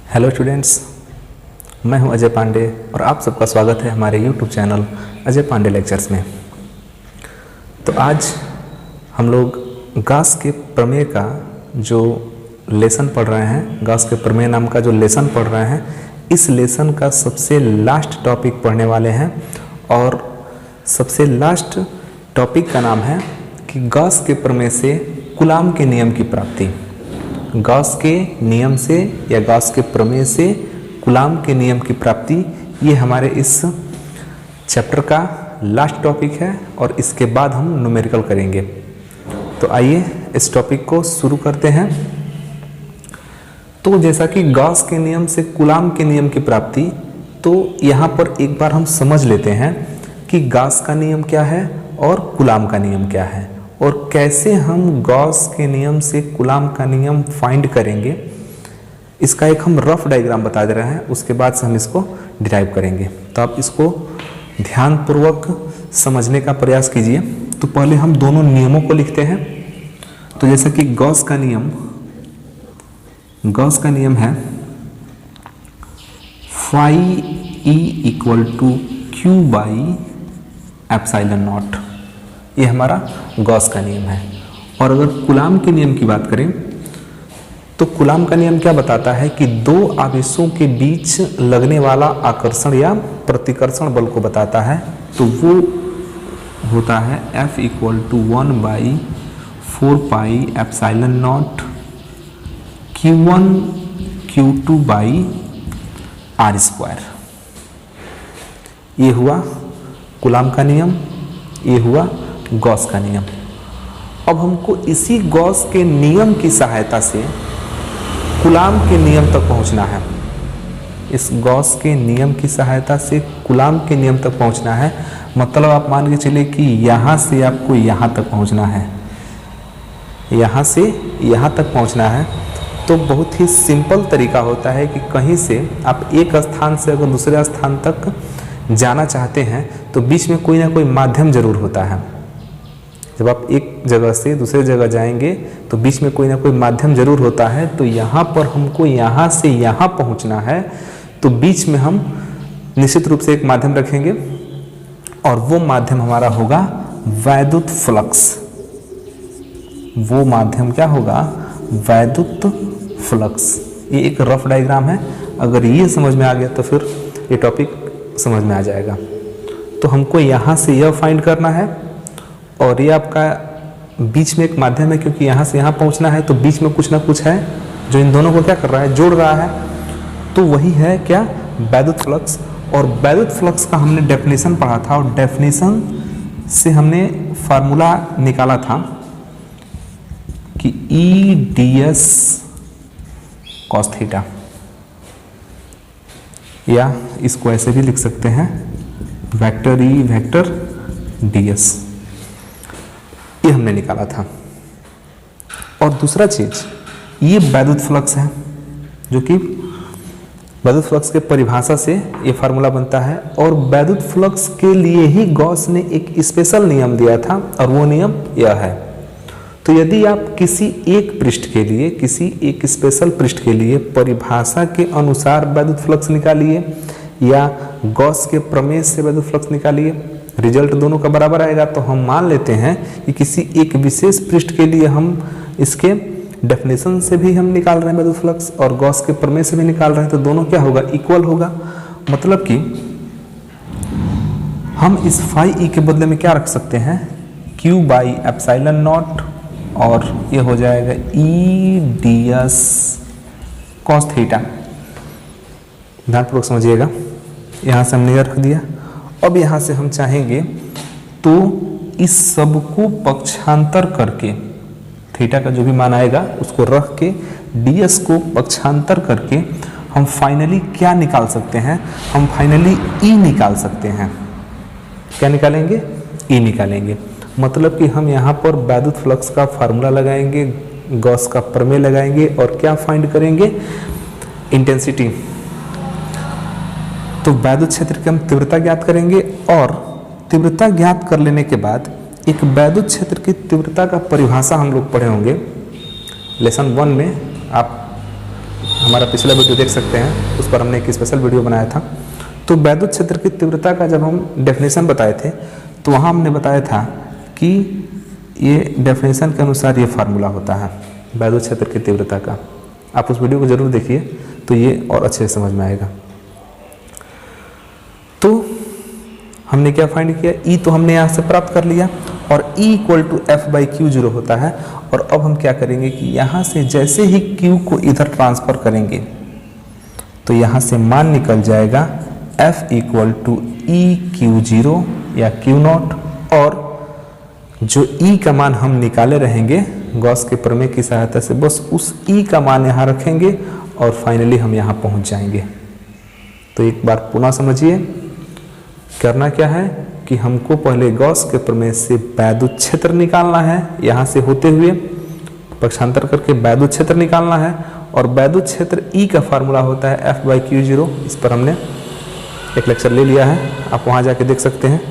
Hello students, मैं हूं अजय पांडे और आप सबका स्वागत है हमारे YouTube channel Ajay Pandey lectures में। तो आज हम लोग गॉस के प्रमेय का जो लेसन पढ़ रहे हैं, गॉस के प्रमेय नाम का जो लेसन पढ़ रहे हैं, इस लेसन का सबसे लास्ट टॉपिक पढ़ने वाले हैं। और सबसे लास्ट टॉपिक का नाम है कि गॉस के प्रमेय से कूलाम के नियम की प्राप्ति। गॉस के नियम से या गॉस के प्रमेय से कूलाम के नियम की प्राप्ति, ये हमारे इस चैप्टर का लास्ट टॉपिक है और इसके बाद हम न्यूमेरिकल करेंगे। तो आइए इस टॉपिक को शुरू करते हैं। तो जैसा कि गॉस के नियम से कूलाम के नियम की प्राप्ति, तो यहाँ पर एक बार हम समझ लेते हैं कि गॉस का नियम क्या है और कूलाम का नियम क्या है और कैसे हम गॉस के नियम से कूलाम का नियम फाइंड करेंगे। इसका एक हम रफ डायग्राम बता दे रहे हैं, उसके बाद से हम इसको डिराइव करेंगे। तो आप इसको ध्यानपूर्वक समझने का प्रयास कीजिए। तो पहले हम दोनों नियमों को लिखते हैं। तो जैसे कि गॉस का नियम है phi E equal to Q by epsilon not, ये हमारा गॉस का नियम है। और अगर कूलाम के नियम की बात करें तो कूलाम का नियम क्या बताता है कि दो आवेशों के बीच लगने वाला आकर्षण या प्रतिकर्षण बल को बताता है। तो वो होता है F equal to 1/4 pi epsilon not Q1 Q2 by R square. ये हुआ कूलाम का नियम, ये हुआ गॉस का नियम। अब हमको इसी गॉस के नियम की सहायता से कूलाम के नियम तक पहुंचना है। इस गॉस के नियम की सहायता से कूलाम के नियम तक पहुंचना है। मतलब आप मान के चलिए कि यहाँ से आपको यहाँ तक पहुंचना है, यहाँ से यहाँ तक पहुंचना है। तो बहुत ही सिंपल तरीका होता है कि कहीं से आप एक स्थान से अगर दूसरे स्थान तक जाना चाहते हैं तो बीच में कोई ना कोई माध्यम जरूर होता है। जब आप एक जगह से दूसरे जगह जाएंगे तो बीच में कोई ना कोई माध्यम जरूर होता है। तो यहाँ पर हमको यहाँ से यहाँ पहुँचना है, तो बीच में हम निश्चित रूप से एक माध्यम रखेंगे और वो माध्यम हमारा होगा वैद्युत फ्लक्स। वो माध्यम क्या होगा? वैद्युत फ्लक्स। ये एक रफ डायग्राम है, अगर ये समझ में आ गया तो फिर ये टॉपिक समझ में आ जाएगा। तो हमको यहाँ से यह फाइंड करना है और ये आपका बीच में एक माध्यम है, क्योंकि यहाँ से यहाँ पहुँचना है तो बीच में कुछ ना कुछ है जो इन दोनों को क्या कर रहा है, जोड़ रहा है। तो वही है क्या? वैद्युत फ्लक्स। और वैद्युत फ्लक्स का हमने डेफिनेशन पढ़ा था और डेफिनेशन से हमने फार्मूला निकाला था कि E D S cos theta, या इसको ऐसे भी लिख सकते हैं vector E vector D S, ये हमने निकाला था। और दूसरा चीज, ये वैद्युत फ्लक्स है, जो कि वैद्युत फ्लक्स के परिभाषा से ये फार्मूला बनता है। और वैद्युत फ्लक्स के लिए ही गॉस ने एक स्पेशल नियम दिया था और वो नियम यह है। तो यदि आप किसी एक पृष्ठ के लिए, किसी एक स्पेशल पृष्ठ के लिए परिभाषा के अनुसार वैद्युत फ्लक्स निकालिए या गॉस के प्रमेय से वैद्युत फ्लक्स निकालिए, रिजल्ट दोनों का बराबर आएगा। तो हम मान लेते हैं कि किसी एक विशेष पृष्ठ के लिए हम इसके डेफिनेशन से भी हम निकाल रहे हैं वैद्युत फ्लक्स और गॉस के प्रमेय से भी निकाल रहे हैं, तो दोनों क्या होगा? इक्वल होगा। मतलब कि हम इस फाई ई के बदले में क्या रख सकते हैं? क्यू बाई एप्सिलॉन नॉट, और ये हो जाएगा E D S cos theta. ध्यानपूर्वक समझिएगा, यहाँ से हमने रख दिया। अब यहाँ से हम चाहेंगे तो इस सब को पक्षांतर करके, थीटा का जो भी मान आएगा उसको रख के ds को पक्षांतर करके हम फाइनली क्या निकाल सकते हैं? हम फाइनली E निकाल सकते हैं। क्या निकालेंगे? E निकालेंगे। मतलब कि हम यहाँ पर वैद्युत फ्लक्स का फार्मूला लगाएंगे, गॉस का प्रमेय लगाएंगे और क्या फाइंड करेंगे? इंटेंसिटी। तो वैद्युत क्षेत्र की हम तीव्रता ज्ञात करेंगे और तीव्रता ज्ञात कर लेने के बाद एक वैद्युत क्षेत्र की तीव्रता का परिभाषा हम लोग पढ़े होंगे लेसन 1 में। आप हमारा पिछला वीडियो देख सकते हैं, उस पर हमने एक स्पेशल वीडियो बनाया था। तो वैद्युत क्षेत्र की तीव्रता का जब हम डेफिनेशन बताए थे तो वहाँ हमने बताया था कि ये डेफिनेशन के अनुसार ये फार्मूला होता है वैद्युत क्षेत्र की तीव्रता का। आप उस वीडियो को जरूर देखिए तो ये और अच्छे से समझ में आएगा। तो हमने क्या फाइंड किया, E तो हमने यहाँ से प्राप्त कर लिया और E = F/Q0 होता है। और अब हम क्या करेंगे कि यहाँ से जैसे ही Q को इधर ट्रांसफर करेंगे तो यहाँ से मान निकल जाएगा F = EQ0 या Q0, और जो E का मान हम निकाले रहेंगे गॉस के प्रमेय की सहायता से, बस उस E का मान यहाँ रखेंगे और फाइनली हम यहाँ पहुँच जाएंगे। तो एक बार पुनः समझिए, करना क्या है कि हमको पहले गॉस के प्रमेय से वैद्युत क्षेत्र निकालना है, यहाँ से होते हुए पक्षांतर करके वैद्युत क्षेत्र निकालना है। और वैद्युत क्षेत्र E का फार्मूला होता है F/Q0। इस पर हमने एक लेक्चर ले लिया है, आप वहाँ जाके देख सकते हैं।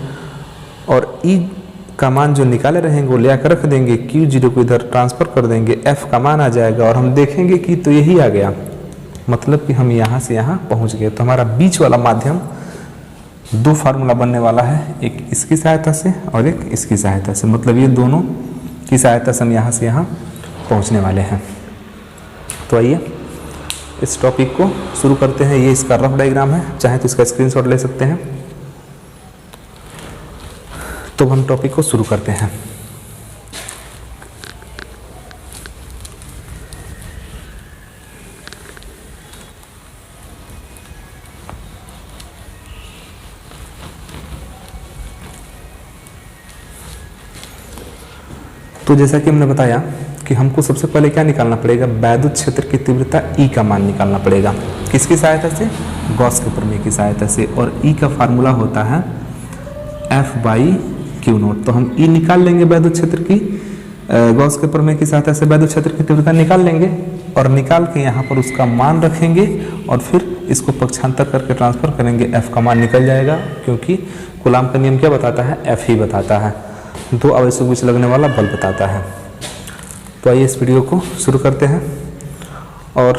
और E का मान जो निकाले रहेंगे वो ले आकर रख देंगे, Q0 को इधर ट्रांसफर कर देंगे, F का मान आ जाएगा और हम देखेंगे कि तो यही आ गया, मतलब कि हम यहाँ से यहाँ पहुँच गए। तो हमारा बीच वाला माध्यम दो फार्मूला बनने वाला है, एक इसकी सहायता से और एक इसकी सहायता से, मतलब ये दोनों की सहायता से हम यहाँ से यहाँ पहुँचने वाले हैं। तो आइए इस टॉपिक को शुरू करते हैं। ये इसका रफ डायग्राम है, चाहे तो इसका स्क्रीनशॉट ले सकते हैं। तो हम टॉपिक को शुरू करते हैं। तो जैसा कि हमने बताया कि हमको सबसे पहले क्या निकालना पड़ेगा, वैद्युत क्षेत्र की तीव्रता E का मान निकालना पड़ेगा। किसकी सहायता से, गॉस के प्रमेय की सहायता से। और E का फार्मूला होता है F/Q0। तो हम E निकाल लेंगे वैद्युत क्षेत्र की, गॉस के प्रमेय की सहायता से वैद्युत क्षेत्र की तीव्रता निकाल लेंगे और निकाल के यहाँ पर उसका मान रखेंगे और फिर इसको पक्षांतर करके ट्रांसफर करेंगे, F का मान निकल जाएगा, क्योंकि कूलाम का नियम क्या बताता है, F ही बताता है, दो आवेशों के बीच लगने वाला बल बताता है। तो आइए इस वीडियो को शुरू करते हैं। और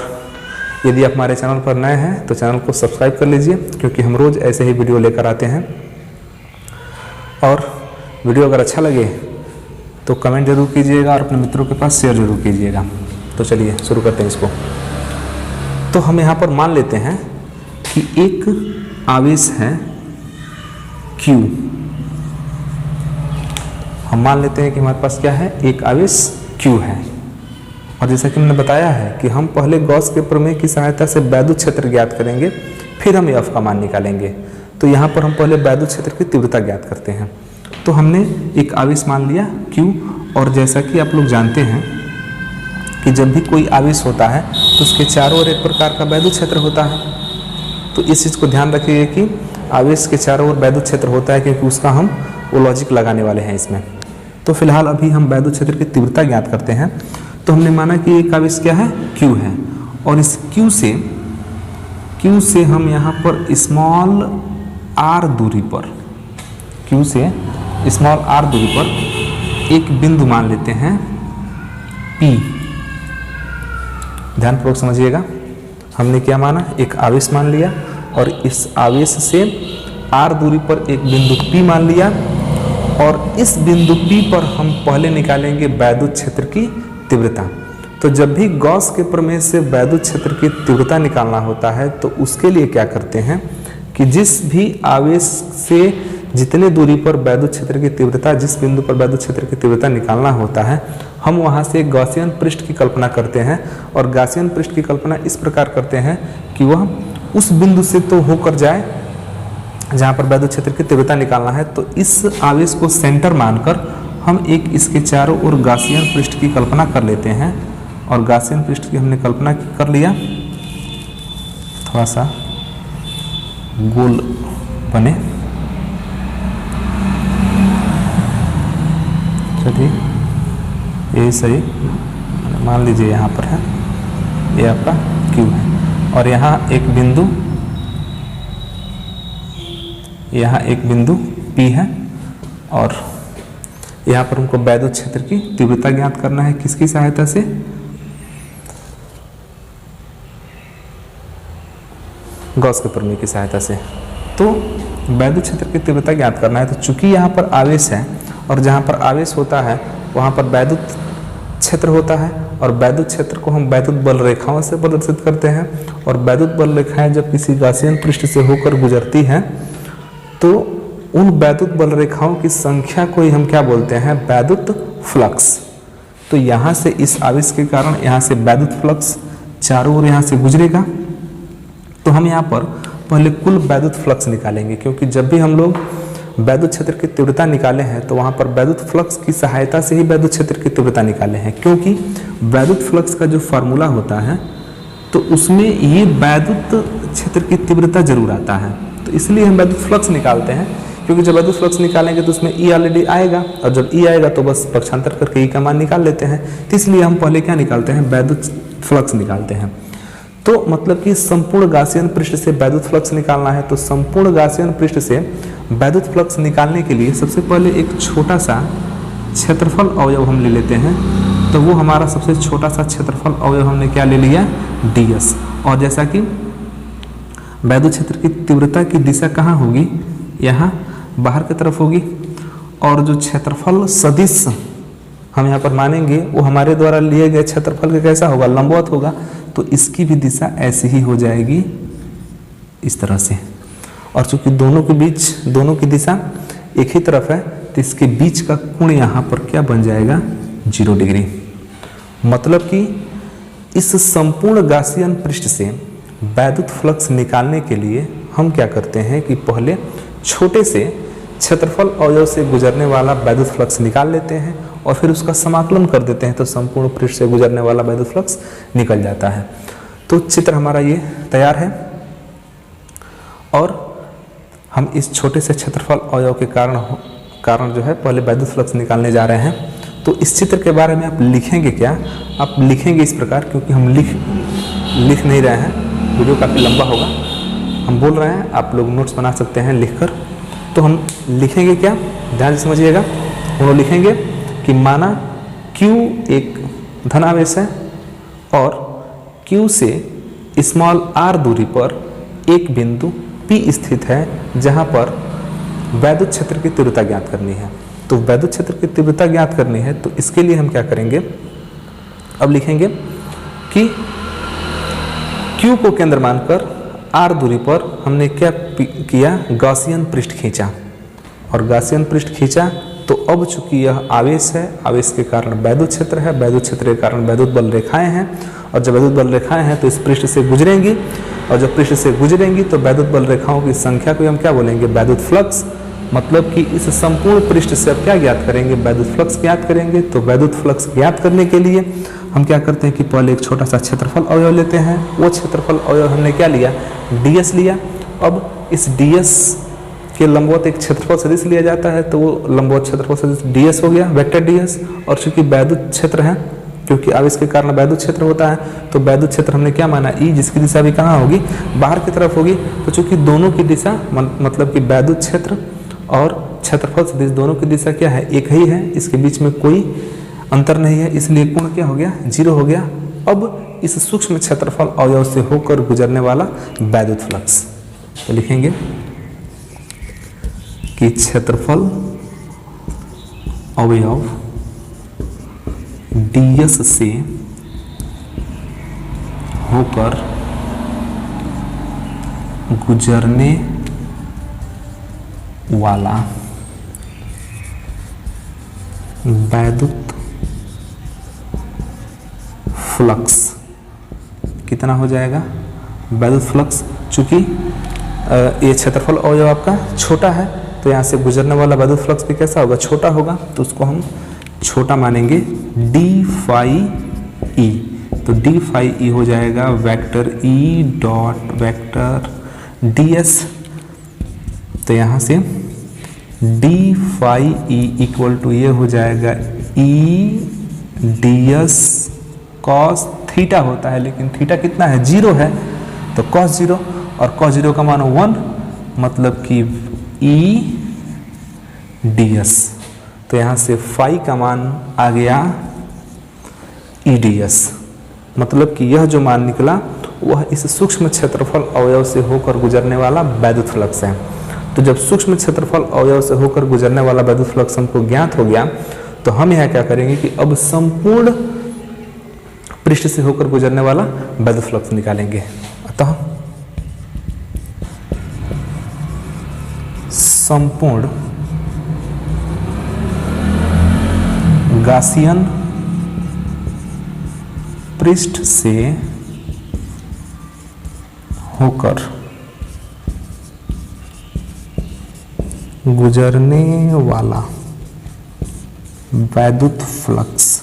यदि आप हमारे चैनल पर नए हैं तो चैनल को सब्सक्राइब कर लीजिए, क्योंकि हम रोज़ ऐसे ही वीडियो लेकर आते हैं। और वीडियो अगर अच्छा लगे तो कमेंट जरूर कीजिएगा और अपने मित्रों के पास शेयर जरूर कीजिएगा। तो चलिए शुरू करते हैं इसको। तो हम यहाँ पर मान लेते हैं कि एक आवेश है Q। हम मान लेते हैं कि हमारे पास क्या है, एक आवेश Q है। और जैसा कि हमने बताया है कि हम पहले गॉस के प्रमेय की सहायता से वैद्युत क्षेत्र ज्ञात करेंगे, फिर हम F का मान निकालेंगे। तो यहाँ पर हम पहले वैद्युत क्षेत्र की तीव्रता ज्ञात करते हैं। तो हमने एक आवेश मान लिया Q, और जैसा कि आप लोग जानते हैं कि जब भी कोई आवेश होता है तो उसके चारों ओर एक प्रकार का वैद्युत क्षेत्र होता है। तो इस चीज़ को ध्यान रखिए कि आवेश के चारों ओर वैद्युत क्षेत्र होता है, क्योंकि उसका हम वो लॉजिक लगाने वाले हैं इसमें। तो फिलहाल अभी हम वैद्युत क्षेत्र की तीव्रता ज्ञात करते हैं। तो हमने माना कि एक आवेश क्या है, Q है, और इस Q से हम यहाँ पर स्मॉल r दूरी पर, Q से स्मॉल r दूरी पर एक बिंदु मान लेते हैं P। ध्यानपूर्वक समझिएगा, हमने क्या माना, एक आवेश मान लिया और इस आवेश से r दूरी पर एक बिंदु P मान लिया, और इस बिंदु P पर हम पहले निकालेंगे वैद्युत क्षेत्र की तीव्रता। तो जब भी गॉस के प्रमेय से वैद्युत क्षेत्र की तीव्रता निकालना होता है तो उसके लिए क्या करते हैं कि जिस भी आवेश से जितने दूरी पर वैद्युत क्षेत्र की तीव्रता, जिस बिंदु पर वैद्युत क्षेत्र की तीव्रता निकालना होता है, हम वहाँ से गॉसियन पृष्ठ की कल्पना करते हैं। और गॉसियन पृष्ठ की कल्पना इस प्रकार करते हैं कि वह उस बिंदु से तो होकर जाए जहाँ पर वैद्युत क्षेत्र की तीव्रता निकालना है। तो इस आवेश को सेंटर मानकर हम एक इसके चारों ओर गॉसियन पृष्ठ की कल्पना कर लेते हैं। और गॉसियन पृष्ठ की हमने कल्पना कर लिया, थोड़ा सा गोल बने, चलिए ये सही मान लीजिए, यहाँ पर है, ये आपका Q है, और यहाँ एक बिंदु P है, और यहाँ पर हमको वैद्युत क्षेत्र की तीव्रता ज्ञात करना है। किसकी सहायता से, गॉस के प्रमेय की सहायता से। तो वैद्युत क्षेत्र की तीव्रता ज्ञात करना है। तो चूंकि यहाँ पर आवेश है और जहाँ पर आवेश होता है वहाँ पर वैद्युत क्षेत्र होता है, और वैद्युत क्षेत्र को हम वैद्युत बल रेखाओं से प्रदर्शित करते हैं। और वैद्युत बल रेखाएं जब किसी गॉसियन पृष्ठ से होकर गुजरती हैं तो उन वैद्युत बल रेखाओं की संख्या को ही हम क्या बोलते हैं, वैद्युत फ्लक्स। तो यहाँ से इस आवेश के कारण यहाँ से वैद्युत फ्लक्स चारों ओर यहाँ से गुजरेगा। तो हम यहाँ पर पहले कुल वैद्युत फ्लक्स निकालेंगे, क्योंकि जब भी हम लोग वैद्युत क्षेत्र की तीव्रता निकाले हैं तो वहाँ पर वैद्युत फ्लक्स की सहायता से ही वैद्युत क्षेत्र की तीव्रता निकाले हैं। क्योंकि वैद्युत फ्लक्स का जो फार्मूला होता है तो उसमें ये वैद्युत क्षेत्र की तीव्रता जरूर आता है। तो इसलिए हम वैद्युत फ्लक्स निकालते हैं, क्योंकि जब वैद्युत फ्लक्स निकालेंगे तो उसमें ई ऑलरेडी आएगा, और जब ई आएगा तो बस पक्षांतर करके ई का मान निकाल लेते हैं। तो इसलिए हम पहले क्या निकालते हैं, वैद्युत फ्लक्स निकालते हैं। तो मतलब कि संपूर्ण गॉसियन पृष्ठ से वैद्युत फ्लक्स निकालना है। तो संपूर्ण गॉसियन पृष्ठ से वैद्युत फ्लक्स निकालने के लिए सबसे पहले एक छोटा सा क्षेत्रफल अवयव हम ले लेते हैं। तो वो हमारा सबसे छोटा सा क्षेत्रफल अवयव हमने क्या ले लिया, ds। और जैसा कि वैद्युत क्षेत्र की तीव्रता की दिशा कहाँ होगी, यहाँ बाहर की तरफ होगी, और जो क्षेत्रफल सदिश हम यहाँ पर मानेंगे वो हमारे द्वारा लिए गए क्षेत्रफल का कैसा होगा, लंबवत होगा। तो इसकी भी दिशा ऐसी ही हो जाएगी इस तरह से। और चूंकि दोनों की दिशा एक ही तरफ है तो इसके बीच का कोण यहाँ पर क्या बन जाएगा, 0 डिग्री। मतलब कि इस संपूर्ण गॉसियन पृष्ठ से वैद्युत फ्लक्स निकालने के लिए हम क्या करते हैं कि पहले छोटे से क्षेत्रफल अवयव से गुजरने वाला वैद्युत फ्लक्स निकाल लेते हैं और फिर उसका समाकलन कर देते हैं, तो संपूर्ण पृष्ठ से गुजरने वाला वैद्युत फ्लक्स निकल जाता है। तो चित्र हमारा ये तैयार है, और हम इस छोटे से क्षेत्रफल अवयव के कारण जो है पहले वैद्युत फ्लक्स निकालने जा रहे हैं। तो इस चित्र के बारे में आप लिखेंगे क्या, आप लिखेंगे इस प्रकार, क्योंकि हम लिख नहीं रहे हैं, वीडियो काफ़ी लंबा होगा, हम बोल रहे हैं, आप लोग नोट्स बना सकते हैं लिखकर। तो हम लिखेंगे क्या, ध्यान से समझिएगा। हम लोग लिखेंगे कि माना Q एक धनावेश है और Q से स्मॉल r दूरी पर एक बिंदु P स्थित है जहां पर वैद्युत क्षेत्र की तीव्रता ज्ञात करनी है। तो वैद्युत क्षेत्र की तीव्रता ज्ञात करनी है, तो इसके लिए हम क्या करेंगे, अब लिखेंगे कि Q को केंद्र मानकर r दूरी पर हमने क्या किया, गॉसियन पृष्ठ खींचा, और गॉसियन पृष्ठ खींचा तो अब चूंकि यह आवेश है, आवेश के कारण वैद्युत क्षेत्र है, वैद्युत क्षेत्र के कारण वैद्युत बल रेखाएं हैं, और जब वैद्युत बल रेखाएं हैं तो इस पृष्ठ से गुजरेंगी, और जब पृष्ठ से गुजरेंगी तो वैद्युत बल रेखाओं की संख्या को हम क्या बोलेंगे, वैद्युत फ्लक्स। मतलब कि इस संपूर्ण पृष्ठ से अब क्या ज्ञात करेंगे, वैद्युत फ्लक्स ज्ञात करेंगे। तो वैद्युत फ्लक्स ज्ञात करने के लिए हम क्या करते हैं कि पहले एक छोटा सा क्षेत्रफल अवयव लेते हैं। वो क्षेत्रफल अवयव हमने क्या लिया, ds लिया। अब इस ds के लंबवत एक क्षेत्रफल सदिश लिया जाता है, तो वो लंबवत क्षेत्रफल सदिश ds हो गया, वेक्टर ds। और चूंकि वैद्युत क्षेत्र है, क्योंकि आवेश के कारण वैद्युत क्षेत्र होता है, तो वैद्युत क्षेत्र हमने क्या माना, E, जिसकी दिशा भी कहाँ होगी, बाहर की तरफ होगी। तो चूंकि दोनों की दिशा मतलब कि वैद्युत क्षेत्र और क्षेत्रफल सदिश दोनों की दिशा क्या है, एक ही है, इसके बीच में कोई अंतर नहीं है, इसलिए कोण क्या हो गया, 0 हो गया। अब इस सूक्ष्म क्षेत्रफल अवयव से होकर गुजरने वाला वैद्युत फ्लक्स, तो लिखेंगे कि क्षेत्रफल अवयव ds से होकर गुजरने वाला वैद्युत फ्लक्स कितना हो जाएगा, वैद्युत फ्लक्स। चूंकि ये क्षेत्रफल अवयव आपका छोटा है, तो यहाँ से गुजरने वाला वैद्युत फ्लक्स भी कैसा होगा, छोटा होगा, तो उसको हम छोटा मानेंगे, d phi e। तो d phi e हो जाएगा vector E dot vector ds। तो यहाँ से d phi e equal to ये हो जाएगा E ds cos थीटा होता है, लेकिन थीटा कितना है, 0 है, तो cos 0, और cos 0 का मान 1, मतलब कि E ds। तो यहाँ से फाई का मान आ गया E ds। मतलब कि यह जो मान निकला वह इस सूक्ष्म क्षेत्रफल अवयव से होकर गुजरने वाला वैद्युत फ्लक्स है। तो जब सूक्ष्म क्षेत्रफल अवयव से होकर गुजरने वाला वैद्युत फ्लक्स हमको ज्ञात हो गया, तो हम यहाँ क्या करेंगे कि अब संपूर्ण पृष्ठ से होकर गुजरने वाला वैद्युत फ्लक्स निकालेंगे। अतः संपूर्ण गासियन पृष्ठ से होकर गुजरने वाला वैद्युत फ्लक्स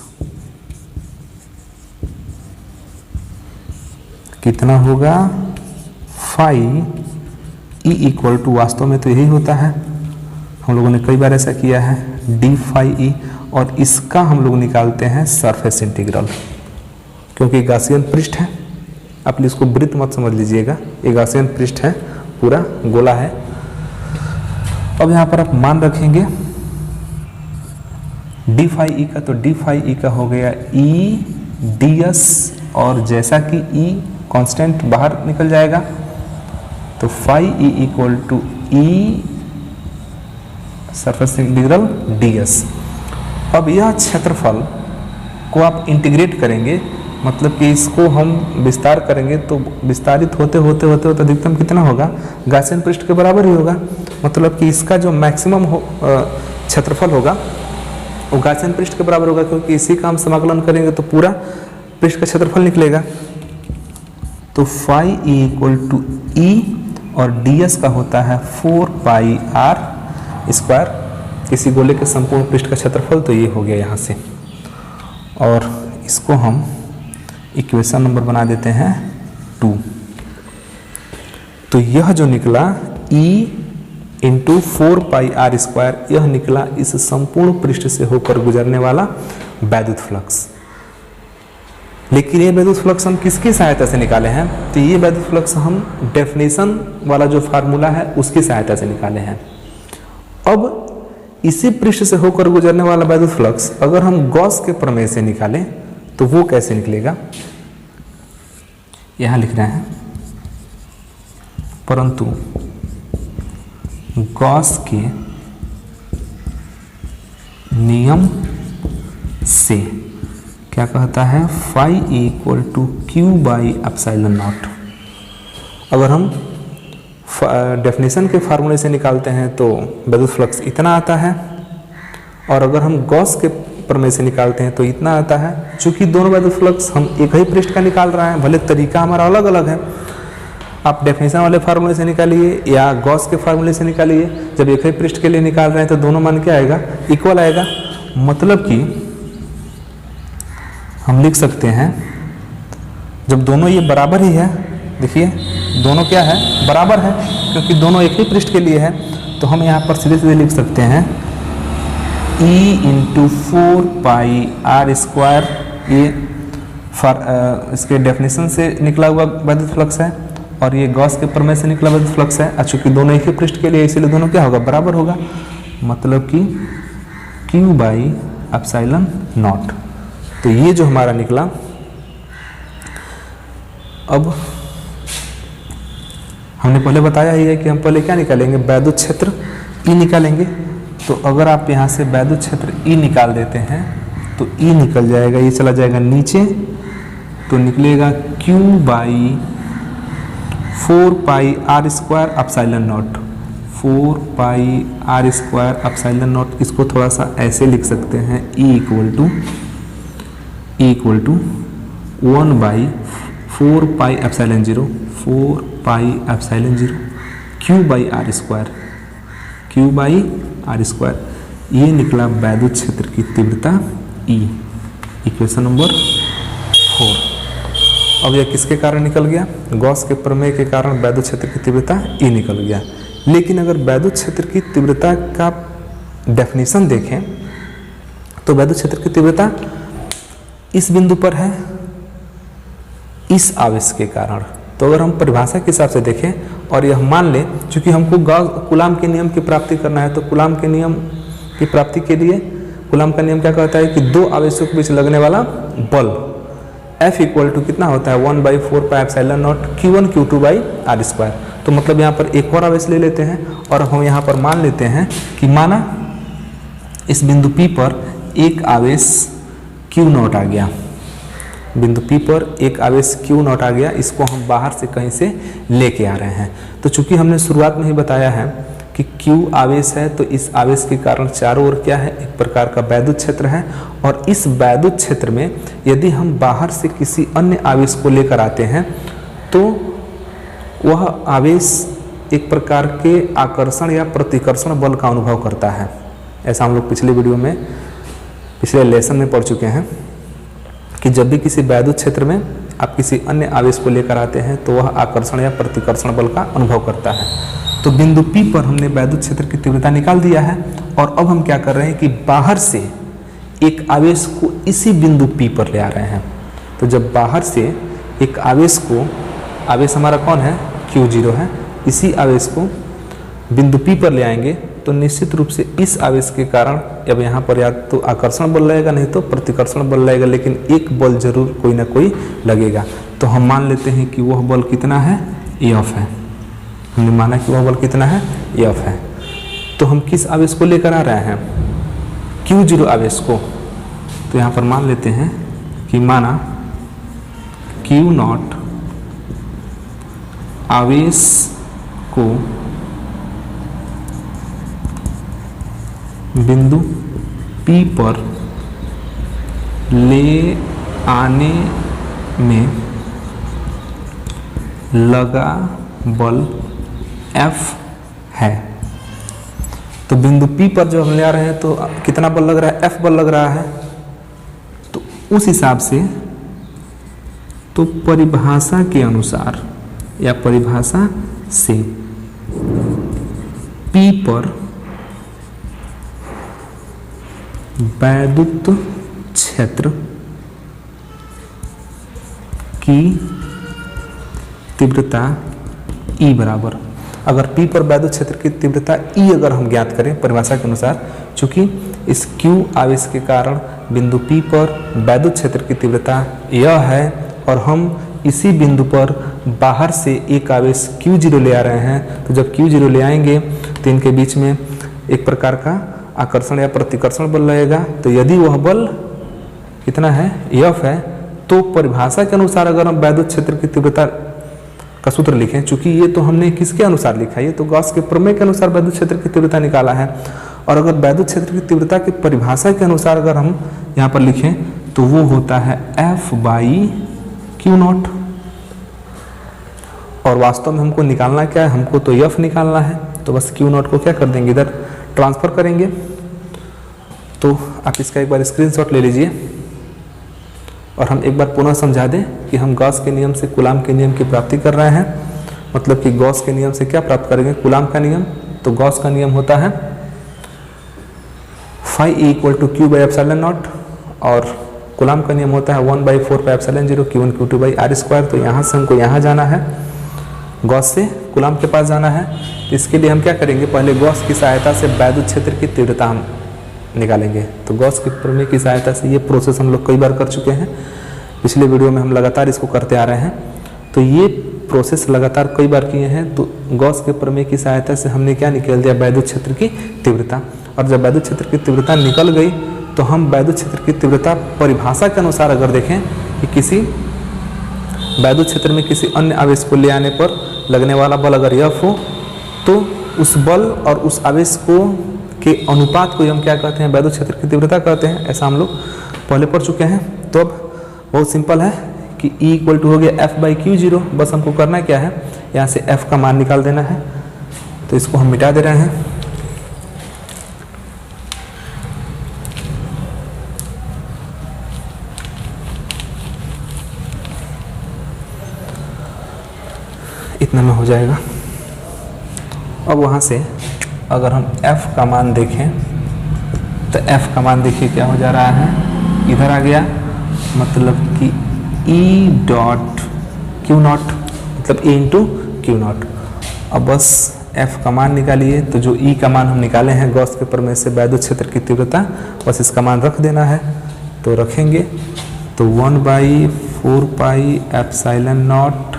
कितना होगा, फाई ई इक्वल टू, वास्तव में तो यही होता है, हम लोगों ने कई बार ऐसा किया है, डी फाई ई, और इसका हम लोग निकालते हैं सरफेस इंटीग्रल, क्योंकि गासियन पृष्ठ है। आप इसको वृत्त मत समझ लीजिएगा, ये गासियन पृष्ठ है, पूरा गोला है। अब यहाँ पर आप मान रखेंगे डी फाई ई का, तो डी फाई ई का हो गया ई डी एस, और जैसा कि ई कांस्टेंट बाहर निकल जाएगा तो phi E equal to E surface integral D S. अब यह क्षेत्रफल को आप इंटीग्रेट करेंगे, मतलब कि इसको हम विस्तार करेंगे, तो विस्तारित होते होते होते होते अधिकतम कितना होगा, गासियन पृष्ठ के बराबर ही होगा। मतलब कि इसका जो मैक्सिमम क्षेत्रफल होगा वो गासियन पृष्ठ के बराबर होगा, क्योंकि इसी का हम समाकलन करेंगे तो पूरा पृष्ठ का क्षेत्रफल निकलेगा। तो फाई ई इक्वल टू ई, और डी एस का होता है 4 पाई आर स्क्वायर, किसी गोले के संपूर्ण पृष्ठ का क्षेत्रफल। तो ये हो गया यहाँ से, और इसको हम इक्वेशन नंबर बना देते हैं 2। तो यह जो निकला E into 4 pi R square, यह निकला इस संपूर्ण पृष्ठ से होकर गुजरने वाला वैद्युत फ्लक्स। लेकिन ये वैद्युत फ्लक्स हम किसकी सहायता से निकाले हैं, तो ये वैद्युत फ्लक्स हम डेफिनेशन वाला जो फार्मूला है उसकी सहायता से निकाले हैं। अब इसी पृष्ठ से होकर गुजरने वाला वैद्युत फ्लक्स अगर हम गॉस के प्रमेय से निकालें तो वो कैसे निकलेगा, यहां लिख रहे हैं, परंतु गॉस के नियम से क्या कहता है, phi equal to Q by epsilon not. अगर हम डेफिनेशन के फार्मूले से निकालते हैं तो वैद्युत फ्लक्स इतना आता है, और अगर हम गॉस के प्रमेय से निकालते हैं तो इतना आता है। चूंकि दोनों वैद्युत फ्लक्स हम एक ही पृष्ठ का निकाल रहे हैं, भले तरीका हमारा अलग अलग है, आप डेफिनेशन वाले फार्मूले से निकालिए या गॉस के फार्मूले से निकालिए, जब एक ही पृष्ठ के लिए निकाल रहे हैं तो दोनों मान क्या आएगा, इक्वल आएगा। मतलब कि हम लिख सकते हैं जब दोनों ये बराबर ही है, देखिए दोनों क्या है, बराबर है, क्योंकि दोनों एक ही पृष्ठ के लिए है, तो हम यहाँ पर सीधे सीधे लिख सकते हैं E into 4 pi R square, ये इसके डेफिनेशन से निकला हुआ वैद्युत फ्लक्स है, और ये गॉस के प्रमेय से निकला वैद्युत फ्लक्स है। चूंकि दोनों एक ही पृष्ठ के लिए, इसीलिए दोनों क्या होगा, बराबर होगा। मतलब कि Q बाई एप्सिलॉन नॉट। तो ये जो हमारा निकला, अब हमने पहले बताया ही है कि हम पहले क्या निकालेंगे, वैद्युत क्षेत्र E निकालेंगे। तो अगर आप यहाँ से वैद्युत क्षेत्र E निकाल देते हैं तो E निकल जाएगा, ये चला जाएगा नीचे, तो निकलेगा Q by 4 pi R square epsilon not, 4 pi R square epsilon not. इसको थोड़ा सा ऐसे लिख सकते हैं, E equal to 1 by 4 pi epsilon 0, 4 pi epsilon 0 Q by R square, Q by R square. ये निकला वैद्युत क्षेत्र की तीव्रता E, इक्वेशन नंबर 4। अब यह किसके कारण निकल गया, गॉस के प्रमेय के कारण वैद्युत क्षेत्र की तीव्रता E निकल गया। लेकिन अगर वैद्युत क्षेत्र की तीव्रता का डेफिनेशन देखें तो वैद्युत क्षेत्र की तीव्रता इस बिंदु पर है, इस आवेश के कारण। तो अगर हम परिभाषा के हिसाब से देखें और यह मान लें, चूंकि हमको कूलाम के नियम की प्राप्ति करना है, तो कूलाम के नियम की प्राप्ति के लिए कूलाम का नियम क्या कहता है कि दो आवेशों के बीच लगने वाला बल F इक्वल टू कितना होता है 1/4 pi epsilon not Q1 Q2 by R square. तो मतलब यहाँ पर एक और आवेश ले लेते हैं और हम यहाँ पर मान लेते हैं कि माना इस बिंदु P पर एक आवेश Q0 आ गया, बिंदु P पर एक आवेश Q0 आ गया, इसको हम बाहर से कहीं से लेके आ रहे हैं। तो चूंकि हमने शुरुआत में ही बताया है कि Q आवेश है, तो इस आवेश के कारण चारों ओर क्या है, एक प्रकार का वैद्युत क्षेत्र है। और इस वैद्युत क्षेत्र में यदि हम बाहर से किसी अन्य आवेश को लेकर आते हैं तो वह आवेश एक प्रकार के आकर्षण या प्रतिकर्षण बल का अनुभव करता है। ऐसा हम लोग पिछले वीडियो में, पिछले लेसन में पढ़ चुके हैं कि जब भी किसी वैद्युत क्षेत्र में आप किसी अन्य आवेश को लेकर आते हैं तो वह आकर्षण या प्रतिकर्षण बल का अनुभव करता है। तो बिंदु P पर हमने वैद्युत क्षेत्र की तीव्रता निकाल दिया है और अब हम क्या कर रहे हैं कि बाहर से एक आवेश को इसी बिंदु P पर ले आ रहे हैं। तो जब बाहर से एक आवेश को, आवेश हमारा कौन है, Q0 है, इसी आवेश को बिंदु P पर ले आएंगे तो निश्चित रूप से इस आवेश के कारण अब यहाँ पर या तो आकर्षण बल लगेगा नहीं तो प्रतिकर्षण बल लगेगा, लेकिन एक बल जरूर कोई ना कोई लगेगा। तो हम मान लेते हैं कि वह बल कितना है, F है। हमने माना कि वह बल कितना है, F है। तो हम किस आवेश को लेकर आ रहे हैं, Q0 आवेश को। तो यहाँ पर मान लेते हैं कि माना Q0 आवेश को बिंदु P पर ले आने में लगा बल F है। तो बिंदु P पर जो हम ले आ रहे हैं तो कितना बल लग रहा है, F बल लग रहा है। तो उस हिसाब से तो परिभाषा के अनुसार या परिभाषा से P पर वैद्युत क्षेत्र की तीव्रता E बराबर, अगर P पर वैद्युत क्षेत्र की तीव्रता E अगर हम ज्ञात करें परिभाषा के अनुसार, चूंकि इस Q आवेश के कारण बिंदु P पर वैद्युत क्षेत्र की तीव्रता यह है और हम इसी बिंदु पर बाहर से एक आवेश Q0 ले आ रहे हैं। तो जब Q0 ले आएंगे तो इनके बीच में एक प्रकार का आकर्षण या प्रतिकर्षण बल लगेगा। तो यदि वह बल कितना है, F है, तो परिभाषा के अनुसार अगर हम वैद्युत क्षेत्र की तीव्रता का सूत्र लिखें, चूंकि ये तो हमने किसके अनुसार लिखा है, ये तो गॉस के प्रमेय के अनुसार वैद्युत क्षेत्र की तीव्रता निकाला है। और अगर वैद्युत क्षेत्र की तीव्रता की परिभाषा के अनुसार अगर हम यहाँ पर लिखें तो वो होता है F/Q0। और वास्तव में हमको निकालना क्या है, हमको तो F निकालना है। तो बस Q0 को क्या कर देंगे, इधर ट्रांसफर करेंगे। तो आप इसका एक बार स्क्रीनशॉट ले लीजिए और हम एक बार पुनः समझा दें कि हम गॉस के नियम से कूलाम के नियम की प्राप्ति कर रहे हैं। मतलब कि गॉस के नियम से क्या प्राप्त करेंगे, कूलाम का नियम। तो गॉस का नियम होता है phi E = Q/ε0 और कूलाम का नियम होता है 1/4 pi epsilon 0 Q1 Q2 by R square. तो यहाँ से हमको यहाँ जाना है, गॉस से कूलाम के पास जाना है। तो इसके लिए हम क्या करेंगे, पहले गॉस की सहायता से वैद्युत क्षेत्र की तीव्रता हम निकालेंगे। तो गॉस के प्रमेय की सहायता से ये प्रोसेस हम लोग कई बार कर चुके हैं, पिछले वीडियो में हम लगातार इसको करते आ रहे हैं। तो ये प्रोसेस लगातार कई बार किए हैं। तो गॉस के प्रमेय की सहायता से हमने क्या निकाल दिया, वैद्युत क्षेत्र की तीव्रता। और जब वैद्युत क्षेत्र की तीव्रता निकल गई तो हम वैद्युत क्षेत्र की तीव्रता परिभाषा के अनुसार अगर देखें कि किसी वैद्युत क्षेत्र में किसी अन्य आवेश को ले आने पर लगने वाला बल अगर F हो तो उस बल और उस आवेश को के अनुपात को हम क्या कहते हैं, वैद्युत क्षेत्र की तीव्रता कहते हैं। ऐसा हम लोग पहले पढ़ चुके हैं। तो अब बहुत सिंपल है कि E = हो गया F/Q0। बस हमको करना क्या है, यहाँ से F का मान निकाल देना है। तो इसको हम मिटा दे रहे हैं। इतना में हो जाएगा। अब वहाँ से अगर हम F का मान देखें तो F का मान देखिए क्या हो जा रहा है, इधर आ गया। मतलब कि E.Q0 मतलब A × Q0। अब बस F का मान निकालिए। तो जो E का मान हम निकाले हैं गॉस के प्रमेय से वैद्युत क्षेत्र की तीव्रता, बस इसका मान रख देना है। तो रखेंगे तो 1/4 4 pi epsilon not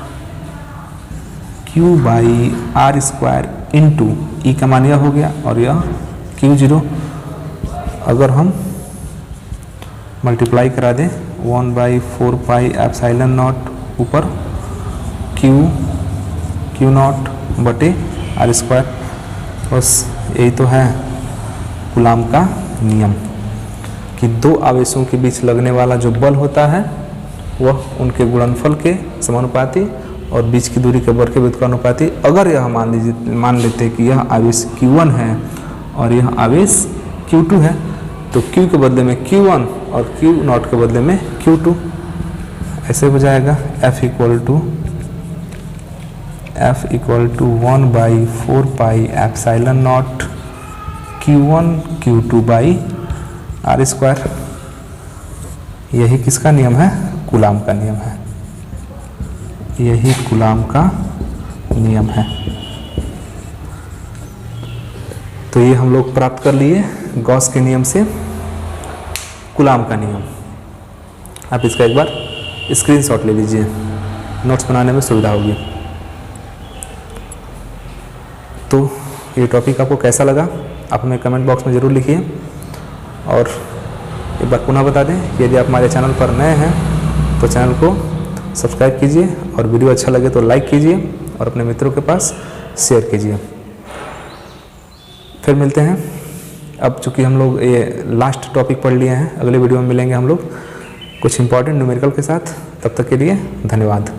Q/r² into e का मान यह हो गया और यह Q0। अगर हम मल्टीप्लाई करा दें 1/4 पाई एप्सिलॉन नॉट ऊपर Q0 बटे r², बस यही तो है कूलाम का नियम कि दो आवेशों के बीच लगने वाला जो बल होता है वह उनके गुणनफल के समानुपाती और बीच की दूरी के वर्ग के व्युत्क्रमानुपाती। अगर यह मान लेते कि यह आवेश Q1 है और यह आवेश Q2 है तो Q के बदले में Q1 और Q0 के बदले में Q2, ऐसे हो जाएगा F equal to 1/4 pi epsilon not Q1 Q2/r²। यही किसका नियम है? कूलाम का नियम है। यही कूलाम का नियम है। तो ये हम लोग प्राप्त कर लिए गॉस के नियम से कूलाम का नियम। आप इसका एक बार स्क्रीनशॉट ले लीजिए, नोट्स बनाने में सुविधा होगी। तो ये टॉपिक आपको कैसा लगा आप हमें कमेंट बॉक्स में ज़रूर लिखिए। और एक बार पुनः बता दें कि यदि आप हमारे चैनल पर नए हैं तो चैनल को सब्सक्राइब कीजिए और वीडियो अच्छा लगे तो लाइक कीजिए और अपने मित्रों के पास शेयर कीजिए। फिर मिलते हैं। अब चूँकि हम लोग ये लास्ट टॉपिक पढ़ लिए हैं, अगले वीडियो में मिलेंगे हम लोग कुछ इंपॉर्टेंट न्यूमेरिकल के साथ। तब तक के लिए धन्यवाद।